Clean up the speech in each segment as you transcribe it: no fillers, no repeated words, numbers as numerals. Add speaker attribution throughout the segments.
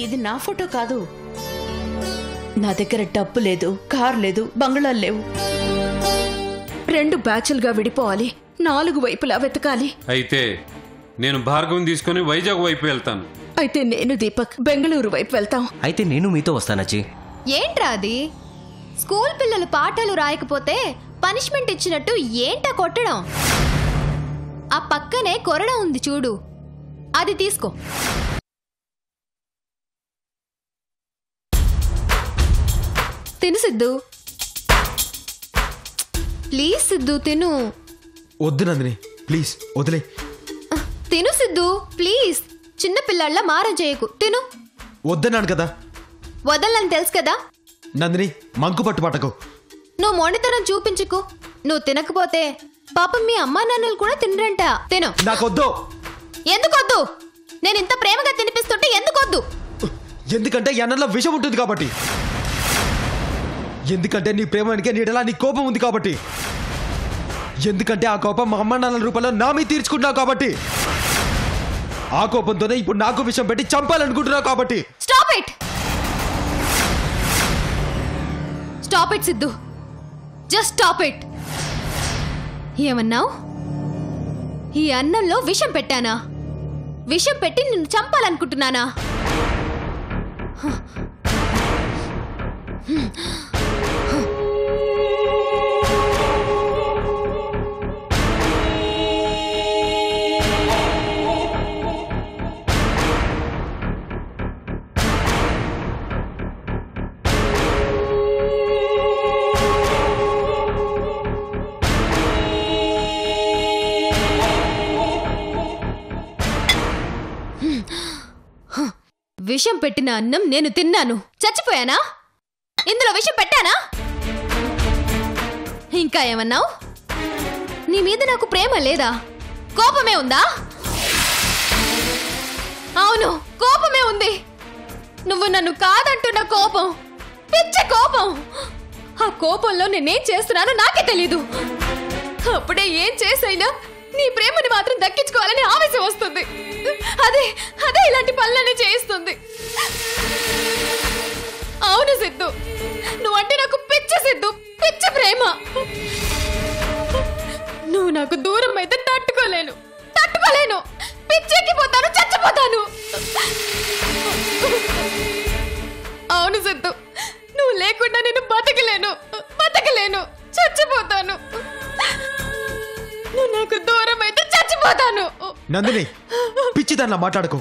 Speaker 1: ఇది నా ఫోటో కాదు. నా దగ్గర డబ్బు లేదు, కార్ లేదు, బంగ్లాలు లేవు.
Speaker 2: 2 బ్యాచ్లుగా విడిపోవాలి, 4 వైపులా వెతకాలి.
Speaker 3: అయితే నేను భార్గవం తీసుకుని వైజాగ్ వైపు వెళ్తాను.
Speaker 2: అయితే నేను దీపక్ బెంగళూరు వైపు వెళ్తాం.
Speaker 4: అయితే నేను మీతో వస్తానచ్చి.
Speaker 5: ఏంట్రా అది? స్కూల్ పిల్లలు పాఠాలు రాయకపోతే పనిష్మెంట్ ఇచ్చినట్టు ఏంటా కొట్టడం? ఆ పక్కనే కొరడం ఉంది చూడు, అది తీసుకో. తిను సిద్ధు, ప్లీజ్ సిద్ధు తిను.
Speaker 6: వద్దు నందిని, ప్లీజ్ వదిలే.
Speaker 5: తిను సిద్ధు ప్లీజ్, చిన్న పిల్లళ్ళ మారం చేయకు, తిను.
Speaker 6: వద్దన్నాను కదా.
Speaker 5: వదలని తెలుసు కదా.
Speaker 6: నందిని మంకు పట్టు పట్టకు.
Speaker 5: నువ్వు మొండితనం చూపించుకు. నువ్వు తినకపోతే పాపం మీ అమ్మా నాన్నలు కూడా తినరంట. తిను.
Speaker 6: నాకొద్దు.
Speaker 5: ఎందుకొద్దు? నేను ఇంత ప్రేమగా తినిపిస్తుంటే ఎందుకొద్దు?
Speaker 6: ఎందుకంటే అన్నంలో విషం ఉంటుంది కాబట్టి. ఎందుకంటే నీ ప్రేమ వెనకే నీడలా నీ కోపం ఉంది కాబట్టి. ఎందుకంటే ఆ కోపం మా అమ్మ నాన్నల రూపంలో నా మీద తీర్చుకుంటున్నావు కాబట్టి. ఆ కోపంతోనే ఇప్పుడు నాకు విషం పెట్టి చంపాలనుకుంటున్నావు కాబట్టి.
Speaker 5: Stop it, stop it Siddhu, just stop it. ఏమన్నావు? ఈ అన్నంలో విషం పెట్టానా? విషం పెట్టి నిన్ను చంపాలనుకుంటున్నానా? విషం పెట్టిన అన్నం నేను తిన్నాను, చచ్చిపోయానా? ఇందులో విషం పెట్టానా? ఇంకా ఏమన్నావు? నీ మీద నాకు ప్రేమ లేదా, కోపమే ఉందా? అవును, కోపమే ఉంది. నువ్వు నన్ను కాదంటున్న కోపం, పిచ్చ కోపం. ఆ కోపంలో నేనేం చేస్తున్నానో నాకే తెలీదు. అప్పుడే ఏం చేసైనా నీ ప్రేమని మాత్రం దక్కించుకోవాలని ఆవేశం వస్తుంది. అదే అదే ఇలాంటి పనులన్నీ చేయిస్తుంది. అవును సిద్ధు, నువ్వంటే నాకు పిచ్చ సిద్ధు, పిచ్చ ప్రేమ. నువ్వు నాకు దూరం అయితే తట్టుకోలేను, తట్టుకోలేను. పిచ్చెక్కిపోతాను, చచ్చిపోతాను. అవును సిద్ధు, నువ్వు లేకుండా నేను బతకలేను, బతకలేను, చచ్చిపోతాను. నువ్వు నాకు దూరం అయితే చచ్చిపోతాను.
Speaker 6: నందిని పిచ్చిదాన్లా మాట్లాడకు.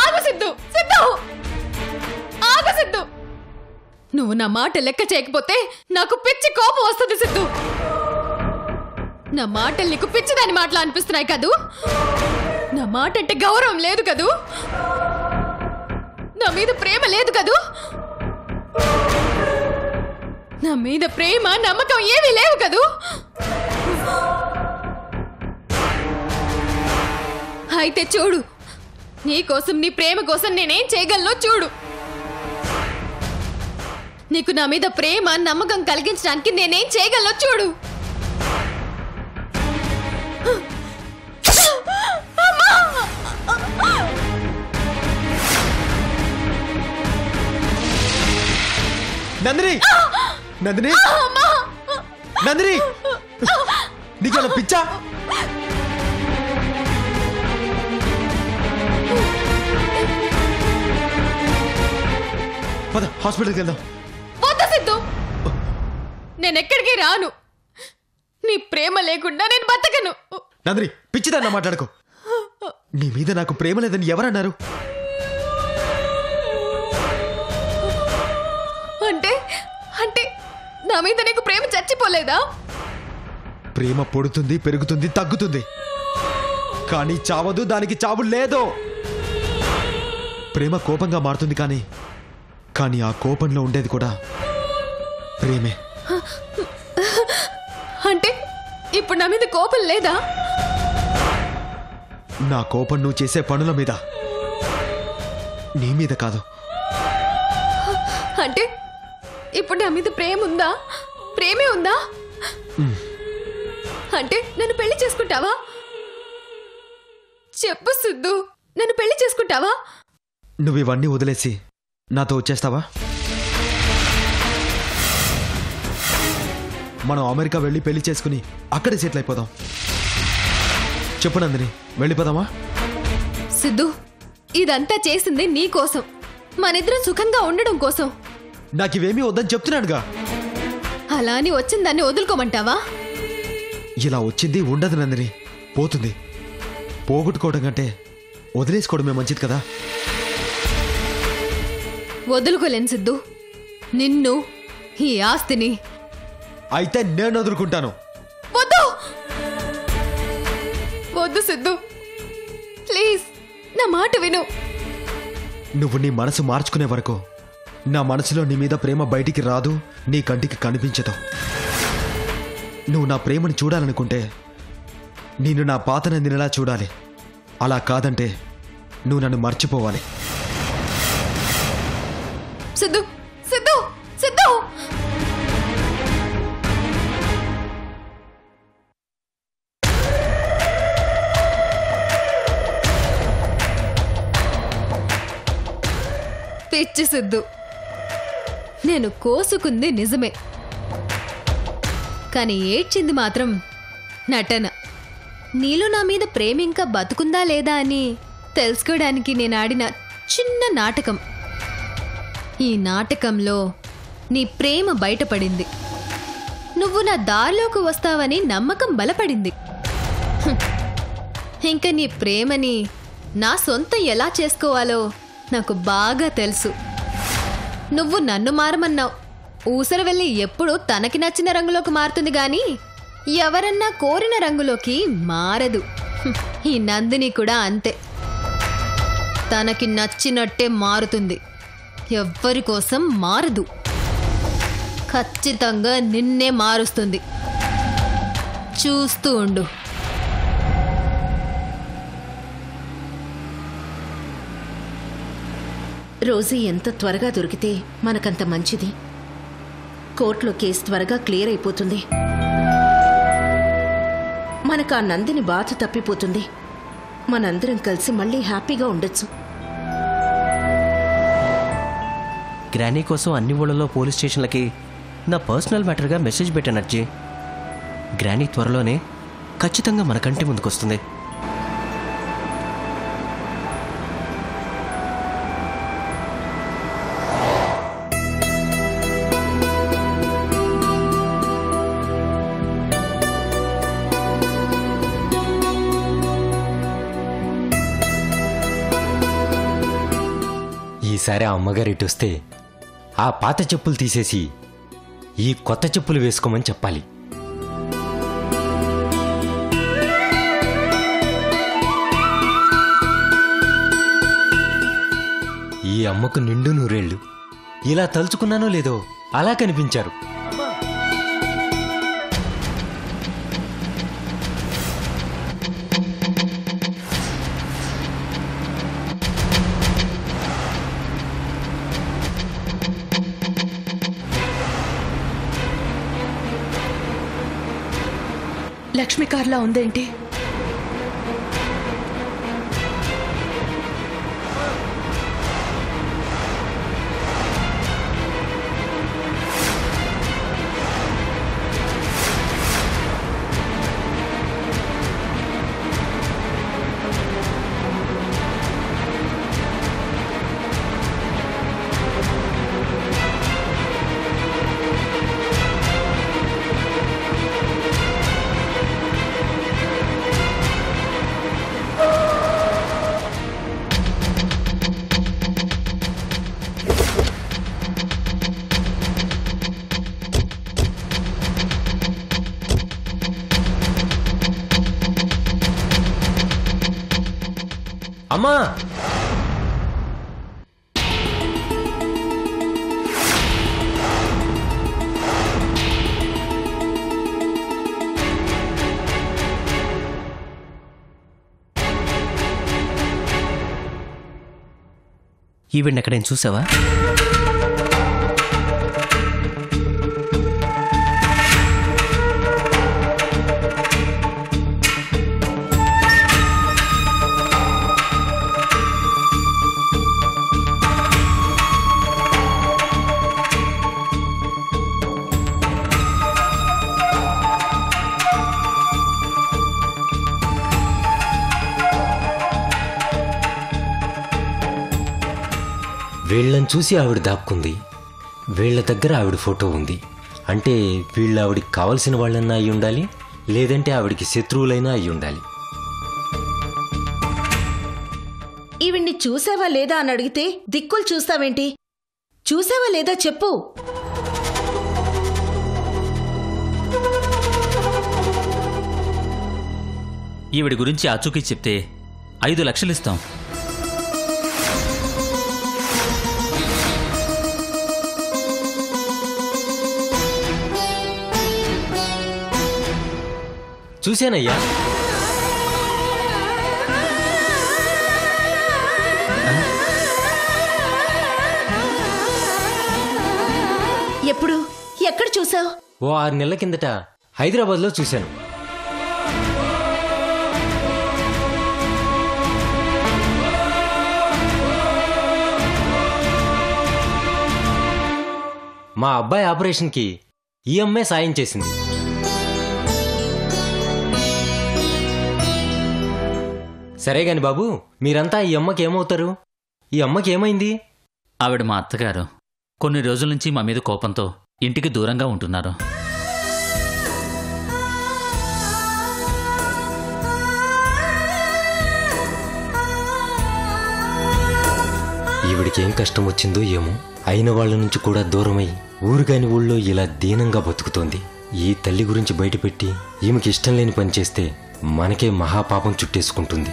Speaker 5: ఆగు సిద్ధు, సిద్ధు ఆగు సిద్ధు. నువ్వు నా మాట లెక్క చేయకపోతే నాకు పిచ్చి కోపం వస్తుంది సిద్ధు. నా మాటలు నీకు పిచ్చిదాని మాటలు అనిపిస్తున్నాయి కదూ? నా మాట అంటే గౌరవం లేదు కదూ? నా మీద ప్రేమ లేదు కదూ? నా మీద ప్రేమ నమ్మకం ఏమీ లేవు కదూ? అయితే చూడు, నీ కోసం, నీ ప్రేమ కోసం నేనేం చేయగలనో చూడు. నీకు నా మీద ప్రేమ నమ్మకం కలిగించడానికి నేనేం చేయగలనో చూడు.
Speaker 6: నందిని, నందిని, నందిని, నీకు పిచ్చా? పద హాస్పిటల్కి వెళ్దాం.
Speaker 5: వద్దు సిద్ధు, నేనెక్కడికి రాను. నీ ప్రేమ లేకుండా నేను బతకను.
Speaker 6: నందిని పిచ్చిదన్నా మాట్లాడకు. నీ మీద నాకు ప్రేమ లేదని ఎవరన్నారు?
Speaker 5: అంటే అంటే నా మీద నీకు ప్రేమ చచ్చిపోలేదా?
Speaker 6: ప్రేమ పొడుతుంది, పెరుగుతుంది, తగ్గుతుంది, కానీ చావదు, దానికి చావు లేదు. ప్రేమ కోపంగా మారుతుంది, కానీ ఆ కోపంలో ఉండేది కూడా ప్రేమే.
Speaker 5: అంటే ఇప్పుడు నా మీద కోపం లేదా?
Speaker 6: నా కోపం నువ్వు చేసే పనుల మీద, నీ మీద కాదు.
Speaker 5: అంటే ఇప్పుడు నా మీద ప్రేమ ఉందా? ప్రేమే ఉందా? అంటే నన్ను పెళ్లి చేసుకుంటావా? చెప్పు సిద్ధు, నన్ను పెళ్లి చేసుకుంటావా?
Speaker 6: నువ్వు ఇవన్నీ వదిలేసి నాతో వచ్చేస్తావా? మనం అమెరికా వెళ్ళి పెళ్లి చేసుకుని అక్కడే సెటిల్ అయిపోదాం. చెప్పు నందిని, వెళ్ళిపోదామా?
Speaker 5: సిద్ధు, ఇదంతా చేసింది నీ కోసం, మనిద్దరం సుఖంగా ఉండడం కోసం.
Speaker 6: నాకివేమీ వద్దని చెప్తున్నాడుగా.
Speaker 5: అలా అని వచ్చిన దాన్ని వదులుకోమంటావా?
Speaker 6: ఇలా వచ్చింది ఉండదు నందిని, పోతుంది. పోగొట్టుకోవడం కంటే వదిలేసుకోవడమే మంచిది కదా.
Speaker 5: వదులుకోలేను సిద్ధు, నిన్ను, ఈ ఆస్తిని.
Speaker 6: అయితే నేను వదులుకుంటాను.
Speaker 5: వద్దు వద్దు సిద్ధు, ప్లీజ్ నా మాట విను.
Speaker 6: నువ్వు నీ మనసు మార్చుకునే వరకు నా మనసులో నీ మీద ప్రేమ బయటికి రాదు, నీ కంటికి కనిపించదు. నువ్వు నా ప్రేమను చూడాలనుకుంటే నేను నా పాత నందినిలా చూడాలి. అలా కాదంటే నువ్వు నన్ను మర్చిపోవాలి.
Speaker 5: సిద్ధు సిద్ధు సిద్ధు, పిచ్చి సిద్ధు, నేను కోసుకుంది నిజమే, కానీ ఏడ్చింది మాత్రం నటన. నీలో నా మీద ప్రేమ ఇంకా బతుకుందా లేదా అని తెలుసుకోవడానికి నేను ఆడిన చిన్న నాటకం. ఈ నాటకంలో నీ ప్రేమ బయటపడింది. నువ్వు నా దారిలోకి వస్తావని నమ్మకం బలపడింది. ఇంకా నీ ప్రేమని నా సొంతం ఎలా చేసుకోవాలో నాకు బాగా తెలుసు. నువ్వు నన్ను మారమన్నావు. ఊసర వెళ్ళి ఎప్పుడూ తనకి నచ్చిన రంగులోకి మారుతుంది గాని ఎవరన్నా కోరిన రంగులోకి మారదు. ఈ నందిని కూడా అంతే, తనకి నచ్చినట్టే మారుతుంది, ఎవ్వరి కోసం మారదు. ఖచ్చితంగా నిన్నే మారుస్తుంది. చూస్తూ ఉండు.
Speaker 2: రోజీ ఎంత త్వరగా దొరికితే మనకంత మంచిది. కోర్టులో కేసు త్వరగా క్లియర్ అయిపోతుంది. మనకు ఆ నందిని బాధ తప్పిపోతుంది. మనందరం కలిసి మళ్ళీ హ్యాపీగా ఉండొచ్చు.
Speaker 4: గ్రానీ కోసం అన్ని ఊళ్ళలో పోలీస్ స్టేషన్లకి నా పర్సనల్ మ్యాటర్గా మెసేజ్ పెట్టాను అర్జీ. గ్రానీ త్వరలోనే ఖచ్చితంగా మన కంటి ముందుకొస్తుంది.
Speaker 7: ఈసారి ఆ అమ్మగారు ఇటు వస్తే ఆ పాత చెప్పులు తీసేసి ఈ కొత్త చెప్పులు వేసుకోమని చెప్పాలి. ఈ అమ్మకు నిండు నూరేళ్లు. ఇలా తలుచుకున్నానో లేదో అలా కనిపించారు.
Speaker 1: లక్ష్మి కార్లా ఉందేంటి?
Speaker 7: అమ్మా,
Speaker 4: ఈవెంట్ ఎక్కడైనా చూసావా?
Speaker 7: వీళ్ళని చూసి ఆవిడ దాక్కుంది. వీళ్ళ దగ్గర ఆవిడ ఫోటో ఉంది. అంటే వీళ్ళు ఆవిడికి కావలసిన వాళ్ళన్నా అయి ఉండాలి, లేదంటే ఆవిడికి శత్రువులైనా అయి ఉండాలి.
Speaker 2: ఈవిడ్ని చూసావా లేదా అని అడిగితే దిక్కులు చూస్తావేంటి? చూసావా లేదా చెప్పు.
Speaker 8: ఈవిడి గురించి ఆచూకీ చెప్తే 5 లక్షలు ఇస్తాం.
Speaker 7: చూశానయ్యా.
Speaker 2: ఎప్పుడు? ఎక్కడ చూసావు?
Speaker 7: ఓ 6 నెలల కిందట హైదరాబాద్లో చూశాను. మా అబ్బాయి ఆపరేషన్కి ఈ అమ్మాయి సాయం చేసింది. సరే గాని బాబు, మీరంతా ఈ అమ్మకి ఏమవుతారు? ఈ అమ్మకి ఏమైంది?
Speaker 8: ఆవిడ మా అత్తగారు. కొన్ని రోజుల నుంచి మా మీద కోపంతో ఇంటికి దూరంగా ఉంటున్నారు.
Speaker 7: ఈవిడికి ఏం కష్టం వచ్చిందో ఏమో, అయిన వాళ్ళ నుంచి కూడా దూరమై ఊరుగాని ఊళ్ళో ఇలా దీనంగా బతుకుతోంది. ఈ తల్లి గురించి బయటపెట్టి ఈమెకి ఇష్టం లేని పని చేస్తే మనకే మహాపాపం చుట్టేసుకుంటుంది.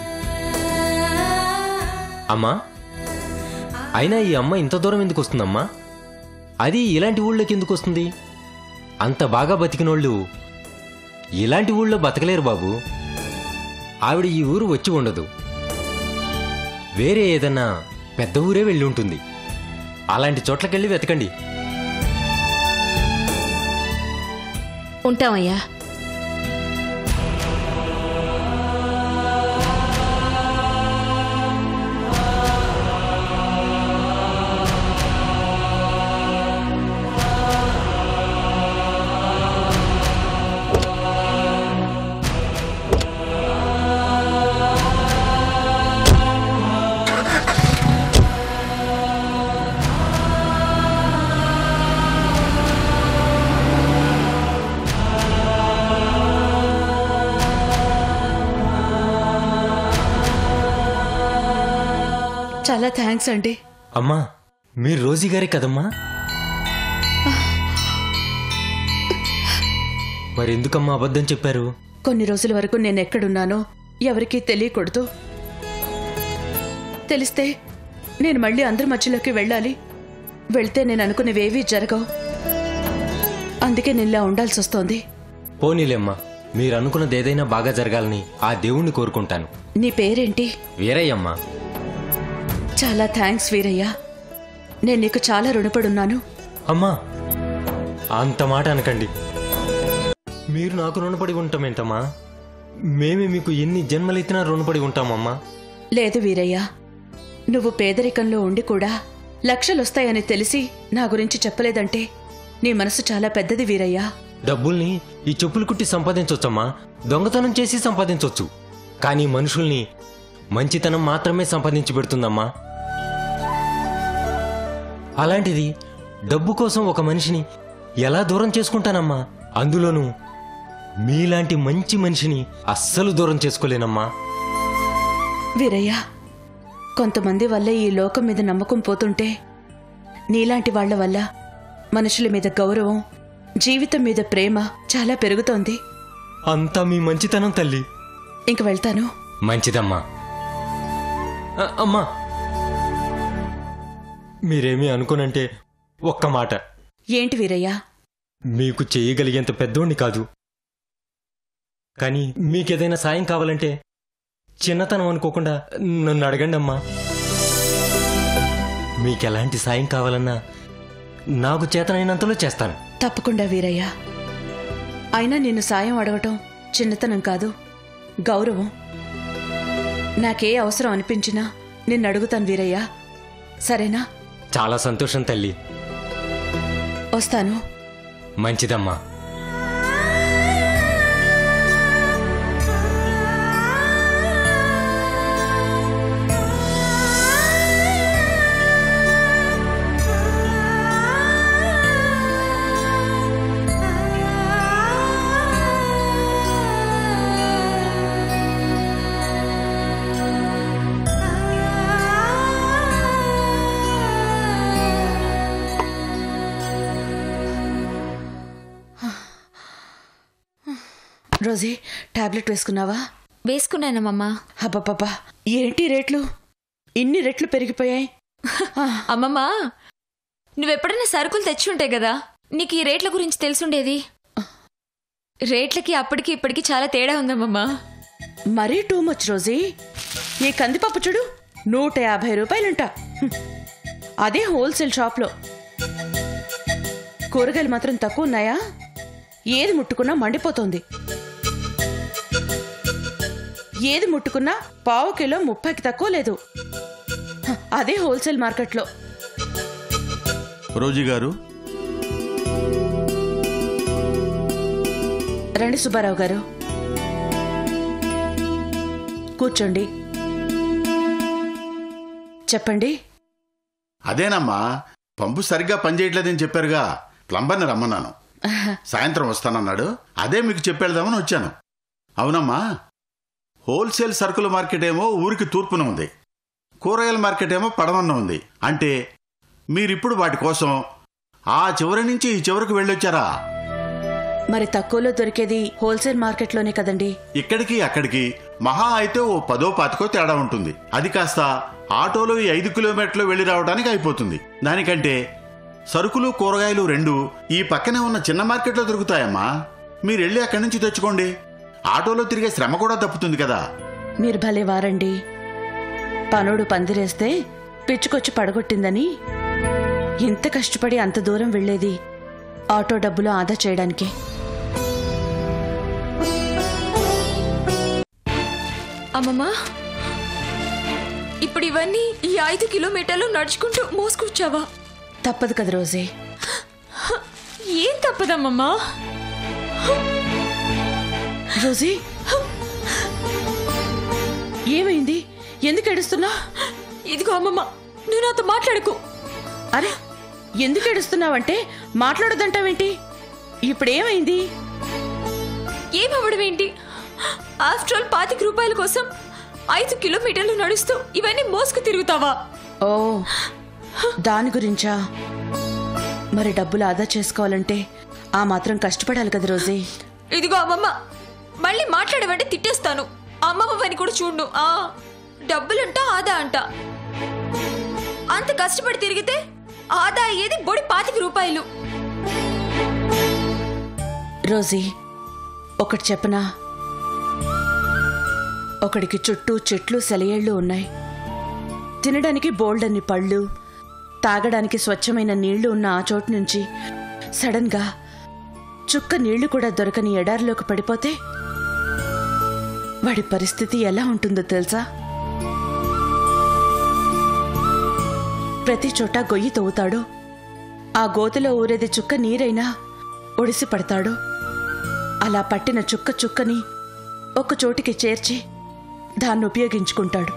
Speaker 7: అమ్మా, అయినా ఈ అమ్మ ఇంత దూరం ఎందుకు వస్తుందమ్మా? అది ఇలాంటి ఊళ్ళోకి ఎందుకు వస్తుంది? అంత బాగా బతికినోళ్ళు ఇలాంటి ఊళ్ళో బతకలేరు బాబు. ఆవిడ ఈ ఊరు వచ్చి ఉండదు, వేరే ఏదన్నా పెద్ద ఊరే వెళ్ళి ఉంటుంది. అలాంటి చోట్లకెళ్ళి వెతకండి.
Speaker 2: ఉంటామయ్యా.
Speaker 1: చాలా థ్యాంక్స్ అండి.
Speaker 7: అమ్మా, మీరు రోజీ గారే కదమ్మా? మరెందుకమ్మా అబద్ధం చెప్పారు?
Speaker 1: కొన్ని రోజుల వరకు నేను ఎక్కడున్నానో ఎవరికీ తెలియకూడదు. తెలిస్తే నేను మళ్ళీ అందరి మధ్యలోకి వెళ్ళాలి. వెళ్తే నేను అనుకునేవేవీ జరగవు. అందుకే నేను ఇలా ఉండాల్సి వస్తోంది.
Speaker 7: పోనీలేమ్మా, మీరు అనుకున్నది ఏదైనా బాగా జరగాలని ఆ దేవుణ్ణి కోరుకుంటాను.
Speaker 1: నీ పేరేంటి?
Speaker 7: వీరయ్యమ్మా.
Speaker 1: చాలా థ్యాంక్స్ వీరయ్య. నేను నీకు చాలా రుణపడున్నాను.
Speaker 7: అమ్మా, అంత మాట అనకండి. మీరు నాకు రుణపడి ఉంటామేంటమ్మా? మేమే మీకు ఎన్ని జన్మలెత్తినా రుణపడి ఉంటామమ్మా.
Speaker 1: లేదు వీరయ్య, నువ్వు పేదరికంలో ఉండి కూడా లక్షలొస్తాయని తెలిసి నా గురించి చెప్పలేదంటే నీ మనసు చాలా పెద్దది వీరయ్య.
Speaker 7: డబ్బుల్ని ఈ చెప్పులు కుట్టి సంపాదించొచ్చమ్మా, దొంగతనం చేసి సంపాదించొచ్చు. కానీ మనుషుల్ని మంచితనం మాత్రమే సంపాదించి పెడుతుందమ్మా. అలాంటిది డబ్బు కోసం ఒక మనిషిని ఎలా దూరం చేసుకుంటానమ్మా? అందులోనూ మీలాంటి మంచి మనిషిని అస్సలు దూరం చేసుకోలేనమ్మా.
Speaker 1: వీరయ్య, కొంతమంది వల్ల ఈ లోకం మీద నమ్మకం పోతుంటే నీలాంటి వాళ్ల వల్ల మనుషుల మీద గౌరవం, జీవితం మీద ప్రేమ చాలా పెరుగుతోంది.
Speaker 7: అంతా మీ మంచితనం తల్లి.
Speaker 1: ఇంక వెళ్తాను.
Speaker 7: మంచిదమ్మా. అమ్మా, మీరేమీ అనుకోనంటే ఒక్క మాట.
Speaker 1: ఏంటి వీరయ్య?
Speaker 7: మీకు చేయగలిగేంత పెద్దోణ్ణి కాదు, కానీ మీకేదైనా సాయం కావాలంటే చిన్నతనం అనుకోకుండా నన్ను అడగండి అమ్మా. మీకెలాంటి సాయం కావాలన్నా నాకు చేతనైనంతలో చేస్తాను.
Speaker 1: తప్పకుండా వీరయ్య. అయినా నిన్ను సాయం అడగటం చిన్నతనం కాదు, గౌరవం. నాకే అవసరం అనిపించినా నిన్ను అడుగుతాను వీరయ్య, సరేనా?
Speaker 7: చాలా సంతోషం తల్లి.
Speaker 1: వస్తాను.
Speaker 7: మంచిదమ్మా.
Speaker 1: రోజీ టాబ్లెట్ వేసుకున్నావా?
Speaker 5: వేసుకున్నానమ్మమ్మా.
Speaker 1: అబ్బబ్బబ్బా, ఏంటి రేట్లు ఇన్ని రెట్లు పెరిగిపోయాయి?
Speaker 5: అమ్మమ్మా, నువ్వెప్పుడైనా సరుకులు తెచ్చుంటాయి కదా, నీకు ఈ రేట్ల గురించి తెలుసుండేది. రేట్లకి అప్పటికి ఇప్పటికి చాలా తేడా ఉందమ్మమ్మా.
Speaker 1: మరీ టూ మచ్ రోజీ. ఈ కందిపప్పు చూడు 150 రూపాయలంట. అదే హోల్సేల్ షాప్లో. కూరగాయలు మాత్రం తక్కువ ఉన్నాయా? ఏది ముట్టుకున్నా మండిపోతుంది. ఏది ముట్టుకున్నా పావు కిలో 30కి తక్కువ లేదు. అదే హోల్సేల్ మార్కెట్లో.
Speaker 9: రోజీ గారు,
Speaker 1: రండి సుబ్బారావు గారు, కూర్చోండి. చెప్పండి.
Speaker 9: అదేనమ్మా, పంపు సరిగ్గా పనిచేయట్లేదని చెప్పారుగా, ప్లంబర్ని రమ్మన్నాను. సాయంత్రం వస్తానన్నాడు. అదే మీకు చెప్పేద్దామని వచ్చాను. అవునమ్మా, హోల్సేల్ సరుకుల మార్కెట్ ఏమో ఊరికి తూర్పున ఉంది, కూరగాయల మార్కెట్ ఏమో పడమన్న ఉంది. అంటే మీరిప్పుడు వాటి కోసం ఆ చివరి నుంచి ఈ చివరికి వెళ్ళొచ్చారా?
Speaker 1: మరి తక్కువలో దొరికేది హోల్సేల్ మార్కెట్లోనే కదండి.
Speaker 9: ఇక్కడికి అక్కడికి మహా అయితే ఓ 10-25 తేడా ఉంటుంది. అది కాస్త ఆటోలో ఈ 5 కిలోమీటర్లు వెళ్లి రావడానికి అయిపోతుంది. దానికంటే సరుకులు కూరగాయలు రెండు ఈ పక్కనే ఉన్న చిన్న మార్కెట్లో దొరుకుతాయమ్మా. మీరెళ్ళి అక్కడి నుంచి తెచ్చుకోండి. ఆటోలో తిరిగే శ్రమ కూడా తప్పుతుంది కదా.
Speaker 1: మీరు భలే వారండి. పనుడు పందిరేస్తే పిచ్చుకొచ్చి పడగొట్టిందని ఇంత కష్టపడి అంత దూరం వెళ్లేది ఆటో డబ్బులు ఆదా చేయడానికి.
Speaker 5: అమ్మమ్మా, ఇప్పుడు ఇవన్నీ ఈ 5 కిలోమీటర్లు నడుచుకుంటూ మోసుకొచ్చావా?
Speaker 1: తప్పదు కదా రోజీ.
Speaker 5: ఏం తప్పదమ్మమ్మా?
Speaker 1: రోజీ, ఏమైంది? ఎందుకు ఏడుస్తున్నా?
Speaker 5: ఇదిగో అమ్మమ్మ, నువ్వు నాతో మాట్లాడుకో.
Speaker 1: అరే, ఎందుకు ఏడుస్తున్నావంటే మాట్లాడొద్దంటావేంటి? ఇప్పుడేమైంది?
Speaker 5: ఏమవ్వడం ఏంటి? ఆఫ్టర్ ఆల్ 25 రూపాయల కోసం 5 కిలోమీటర్లు నడుస్తూ ఇవన్నీ మోసుకు తిరుగుతావా?
Speaker 1: ఓ, దాని గురించా? మరి డబ్బులు ఆదా చేసుకోవాలంటే ఆ మాత్రం కష్టపడాలి కదా రోజీ.
Speaker 5: ఇదిగో అమ్మమ్మ, మళ్ళీ మాట్లాడమంటే తిట్టేస్తాను. అమ్మమ్మ పని కూడా చూడు. డబ్బులంట ఆదా అంట. అంత కష్టపడి తిరిగితే ఆదా అయ్యేది బొడి 25 రూపాయలు.
Speaker 1: రోజీ, ఒకటి చెప్పనా? ఒకడికి చుట్టూ చెట్లు సెలయేళ్లు ఉన్నాయి, తినడానికి బోల్డన్ని పళ్ళు, తాగడానికి స్వచ్ఛమైన నీళ్లు ఉన్న ఆ చోటు నుంచి సడన్ గా చుక్క నీళ్లు కూడా దొరకని ఎడారిలోకి పడిపోతే వాడి పరిస్థితి ఎలా ఉంటుందో తెలుసా? ప్రతి చోట గొయ్యి తవ్వుతాడు. ఆ గోతిలో ఊరేది చుక్క నీరైనా ఒడిసి పడతాడు. అలా పట్టిన చుక్క చుక్కని ఒక చోటికి చేర్చి దాన్ని ఉపయోగించుకుంటాడు.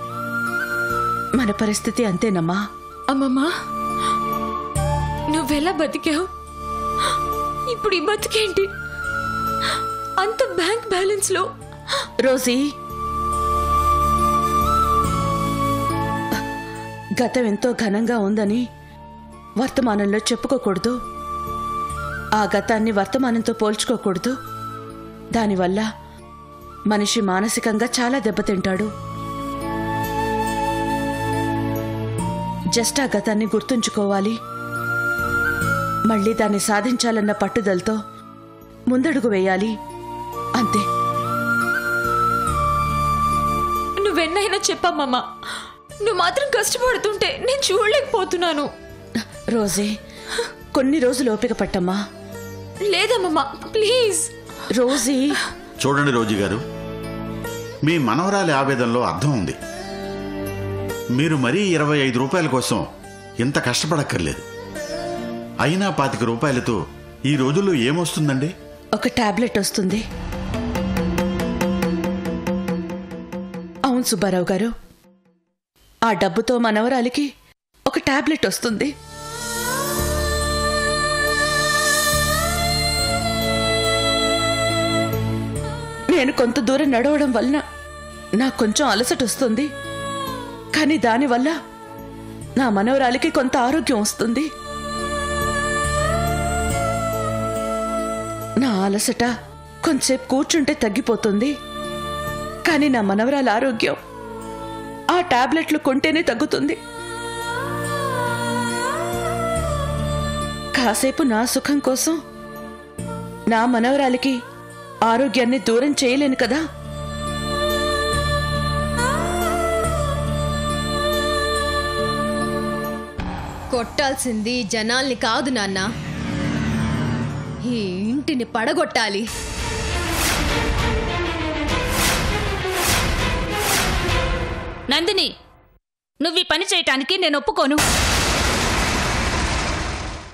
Speaker 1: మన పరిస్థితి అంతేనమ్మా.
Speaker 5: అమ్మమ్మా, నువ్వెలా బతికావు? ఇప్పుడు ఈ బతికేంటి? అంత బ్యాంక్ బ్యాలెన్స్ లో.
Speaker 1: రోజీ, గతం ఎంతో ఘనంగా ఉందని వర్తమానంలో చెప్పుకోకూడదు. ఆ గతాన్ని వర్తమానంతో పోల్చుకోకూడదు. దానివల్ల మనిషి మానసికంగా చాలా దెబ్బతింటాడు. జస్ట్ ఆ గతాన్ని గుర్తుంచుకోవాలి. మళ్ళీ దాన్ని సాధించాలన్న పట్టుదలతో ముందడుగు వేయాలి, అంతే.
Speaker 5: నువ్వెన్నైనా చెప్పమ్మమ్మా, నువ్వు మాత్రం కష్టపడుతుంటే నేను చూడలేకపోతున్నాను.
Speaker 1: రోజీ, కొన్ని రోజులు ఓపిక పట్టమ్మా.
Speaker 5: లేదమ్మమ్మా, ప్లీజ్.
Speaker 1: రోజీ,
Speaker 9: చూడండి రోజీ గారు, మీ మనవరాలి ఆవేదనలో అర్థం ఉంది. మీరు మరీ 25 రూపాయల కోసం ఇంత కష్టపడక్కర్లేదు. అయినా 25 రూపాయలతో ఈ రోజుల్లో ఏమొస్తుందండి?
Speaker 1: ఒక టాబ్లెట్ వస్తుంది. అవును సుబ్బారావు గారు, ఆ డబ్బుతో మనవరాలికి ఒక టాబ్లెట్ వస్తుంది. నేను కొంత దూరం నడవడం వలన నాకు కొంచెం అలసట వస్తుంది. కానీ దానివల్ల నా మనవరాలికి కొంత ఆరోగ్యం వస్తుంది. నా అలసట కొంచెంసేపు కూర్చుంటే తగ్గిపోతుంది. కానీ నా మనవరాల ఆరోగ్యం ఆ టాబ్లెట్లు కొంటేనే తగ్గుతుంది. కాసేపు నా సుఖం కోసం నా మనవరాలికి ఆరోగ్యాన్ని దూరం చేయలేను కదా.
Speaker 5: కొట్టాల్సింది జనాల్ని కాదు నాన్న, ఈ ఇంటిని పడగొట్టాలి.
Speaker 10: నందిని, నువ్వు ఈ పని చేయటానికి నేను ఒప్పుకోను.